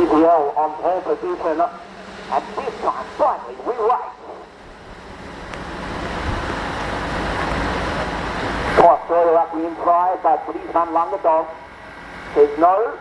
PPL on pole position, and this time finally we race. Australia up the inside, but he's unlunged dog. Says no,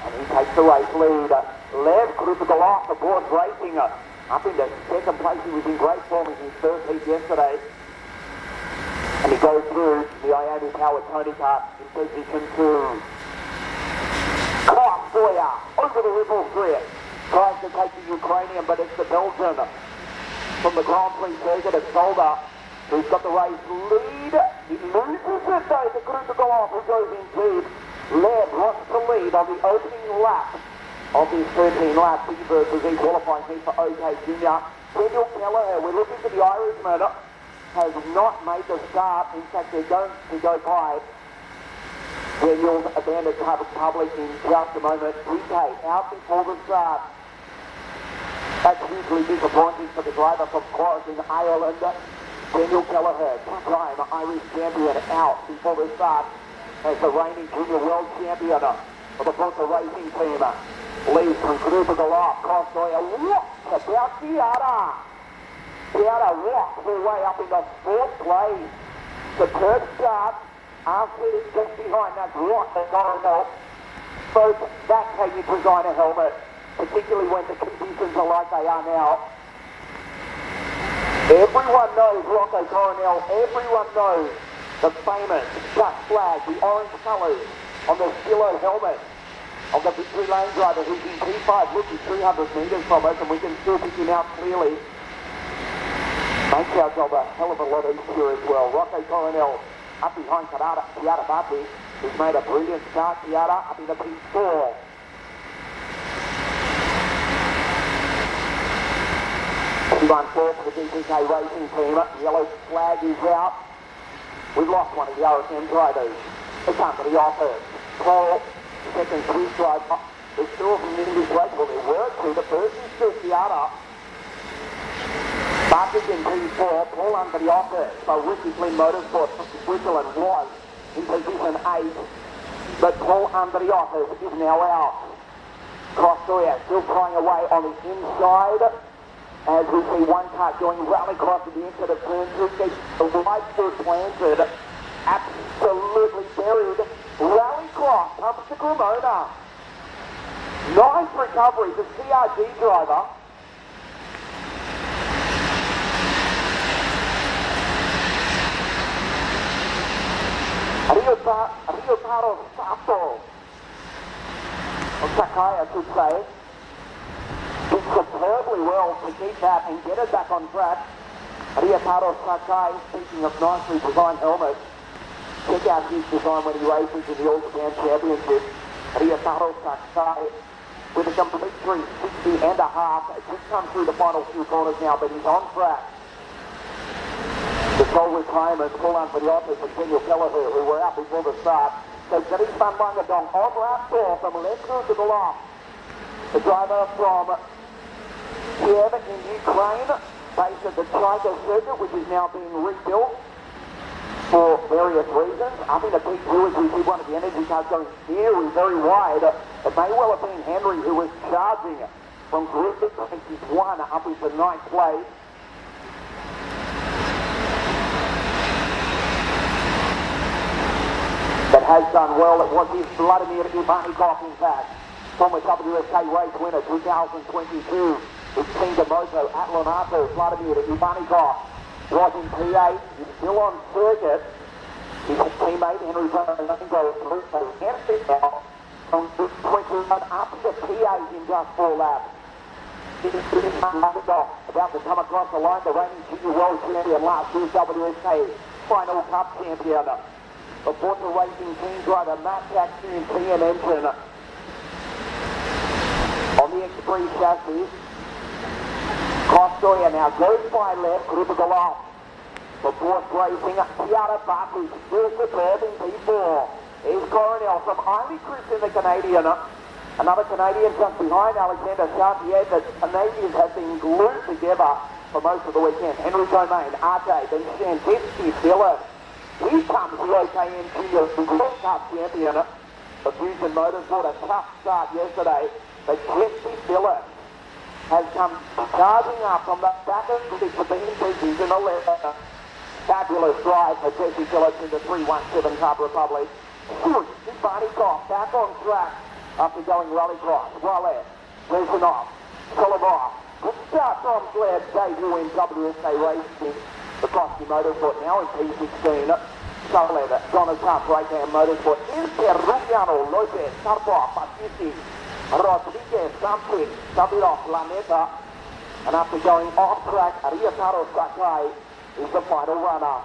and he takes the race lead. Lev critical off, the board's racing up into second place. He was in great form in his first heat yesterday. And he goes through the Ioni powered Tony Kart in position 2. Sawyer over the ripple strip. Tries to take the Ukrainian, but it's the Belgian from the Grand Prix circuit at Solda who's got the race lead. He loses it though to critical off, who goes in deep. Lev wants to lead on the opening lap of this 13 lap B versus E qualifying heat for OK Junior. Daniel Kelleher, we're looking for the Irishman, has not made the start. In fact, they're going to go by Daniel's abandoned public in just a moment. DK out before the start. That's hugely disappointing for the driver from Corus in Ireland. Daniel Kelleher, two-time Irish champion, out before the start as the reigning junior world champion for the Forza Racing team. Leads from critical off. Crossoyer walks about Chiara. Chiara walks her way up into 4th place. Superb start. After just behind that right at Coronel. Both that how you design a helmet, particularly when the conditions are like they are now. Everyone knows Rocco Coronel, everyone knows the famous Dutch flag, the orange colours on the Skillo helmet of the victory lane driver who's in P5. Look, he's 300 metres from us and we can still pick him out clearly. Makes our job a hell of a lot easier as well. Rocco Coronel up behind Chiara Batti, who's made a brilliant start. Chiara up in the P4. He won 4 for the DPK racing team. Yellow flag is out. We've lost one of the RSM drivers. It's under the offer. Paul, second quiz driver. There's still from the English race. Well, there were two. The first is still Chiara. Bartic in P4, Paul under the offer. So Ricky Flynn Motorsport from Switzerland was in position 8. But Paul under the offer is now out. Crossoyer still trying away on the inside. As we see one car going rallycross at the end of the turn 2, gets the right foot planted, absolutely buried. Rallycross comes to Cremona. Nice recovery, the CRG driver. Ryotaro Sato, or Sakai I should say, did superbly well to keep that and get it back on track. Ryotaro Sakai, speaking of nicely designed helmets, check out his design when he races in the All Japan Championship. Ryotaro Sakai with a complete 360 and a half. Just come through the final few corners now, but he's on track. The sole retirement full on for the office of Daniel Kelleher, who were out before the start. So Dennis Van Langadong on lap 4 from left to the left. The driver from Kiev in Ukraine, based at the Cremona Circuit, which is now being rebuilt for various reasons. Up in the P2 as we see one of the energy cars going very wide. It may well have been Henry who was charging from group 21 up into 9th place. That has done well. It was his Vladimir Ivanikov, in fact, former WSK race winner 2022. With Team Moto at Lonato. Vladimir Ivanikov was in P8. He's still on circuit. His teammate Henry Jones goes through. So he can't fit now from 21 up to P8 in just 4 laps. About to come across the line, the reigning junior world champion, last year's WSK final cup champion. The Forza Racing team driver Matt Jackson in TM engine on the X3 chassis. Costoya now goes by left, critical off. The Forza Racing, Chiara Batti, still superb in P4. Here's Coronel from Eiley Christian, the Canadian. Another Canadian just behind Alexander Chartier. The Canadians have been glued together for most of the weekend. Henry Domain, RJ, then Shantitsky, Dillon. Here comes the OKM Junior World Cup champion. The Fusion Motorsport, a tough start yesterday. but Jesse Phillips has come charging up from the back of the six of the increases in the left. Fabulous drive for Jesse Phillips into 317 Cup Republic. Good, Barney Goff back on track after going rallycross. Wallet, Wilsonov, Solomov. Good start from Glad debut in WSK racing. The Costi Motorsport now in P16. Solev, Donald Trump, right-hand Motorsport. Interrugiano, Lopez, Karpov, Battisti, Rodriguez, Sampic, Davidov, Planeta. And after going off track, Ryotaro Sakai is the final runner.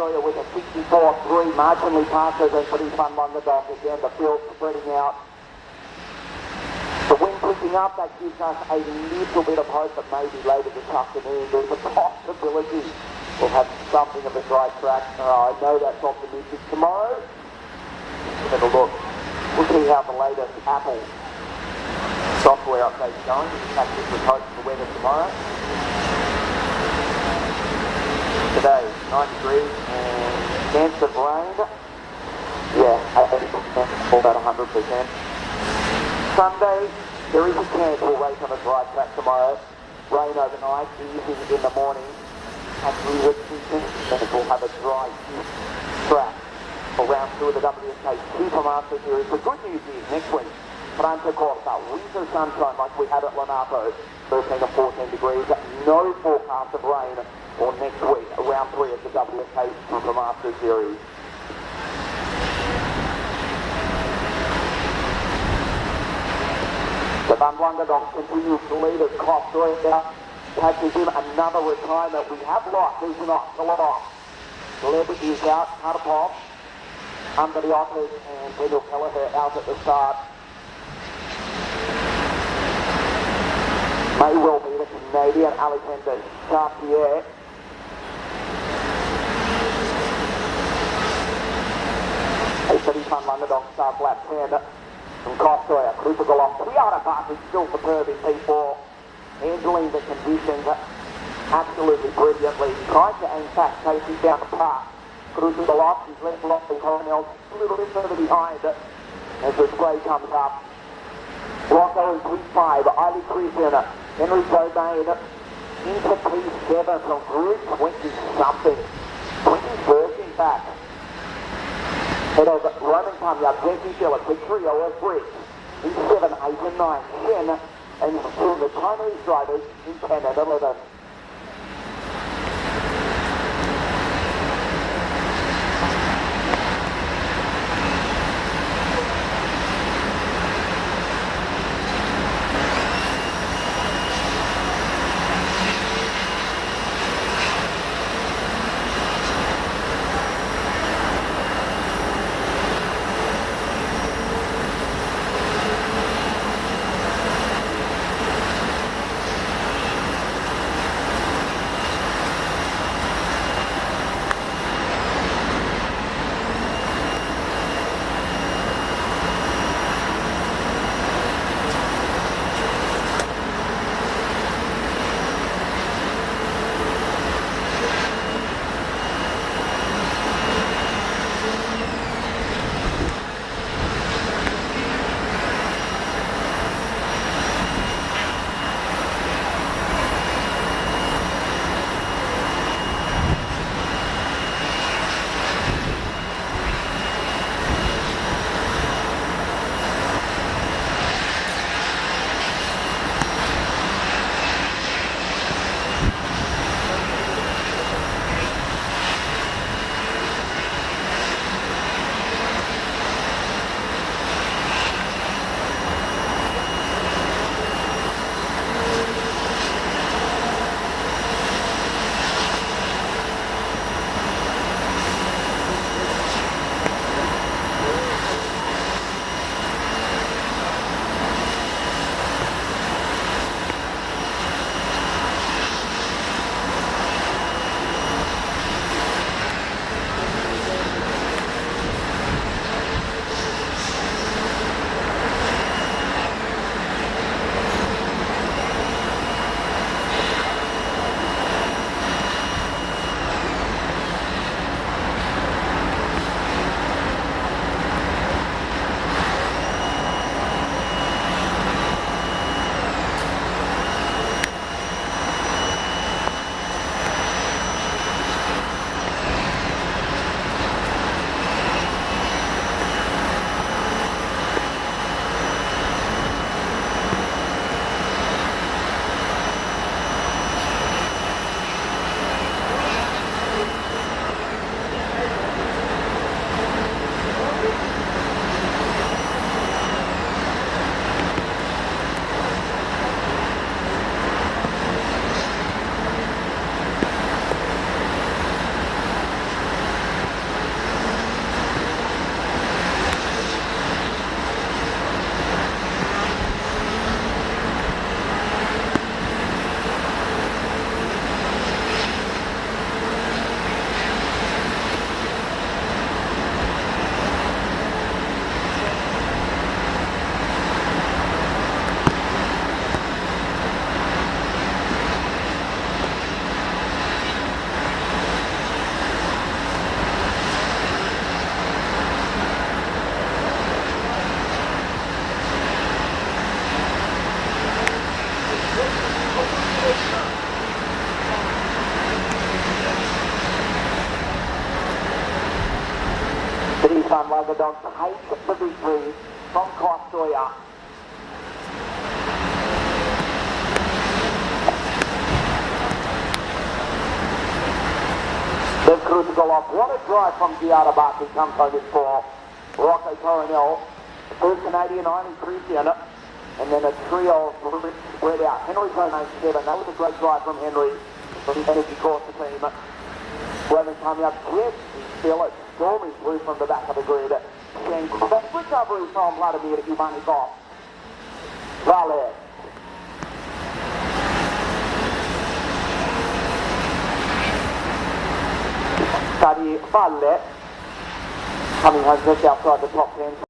With a 64-3 marginally faster than pretty fun on the dock again. The field spreading out. The wind picking up, that gives us a little bit of hope that maybe later this afternoon there's a possibility we'll have something of a dry track. I know that's optimistic. Tomorrow, have a look. We'll see how the latest Apple software update's going. We'll catch this with hope for the weather tomorrow. Today, 9 degrees and chance of rain. Yeah, 80%, about 100%. Sunday, there is a chance we'll race on a dry track tomorrow. Rain overnight, easing in the morning. And we'll have a dry track for round 2 of the WSK Supermaster Series. The good news is next week, Francia Costa, winter sunshine like we had at Lenato, 13 or 14 degrees. No forecast of rain or next week, round 3 of the WSK Supermaster Series. The Van Blangadong continues to lead as Costa catches in another retirement. We have lost, there's not a lot. Leb is out, Karpov, Andriotis and Daniel Kelleher out at the start. May well be the Canadian Alexander Chartier. A 30-ton London starts lap 10 from Costa. Crucial along. Piana Park is still superb in P4. handling the conditions absolutely brilliantly. Tried to, in fact, take him down the path. Through the lock, he's left Lockley Coronel a little bit further behind as the spray comes up. Rocco in P5, Eiley Christian, Henry Cobain into P7 from Group 20-something. 21st, in fact. Head of Roman Cumya, Jesse Schiller, quick trio of bricks in 7, 8 and 9, 10, and the Chinese drivers in 10 and 11. Lagadon take the victory from Kostoya. The critical off. What a drive from Giarabati comes on this ball. Rocco Coronel, first Canadian, Eiley Christian, and then a trio spread out. Henry Conan 7. That was a great drive from Henry from the Energy Corsa team. Roman coming up, yes, he's still at storming through from the back of the grid. And best recovery from Vladimir Ivanikov. Valet. Study Valet coming home just outside the top 10.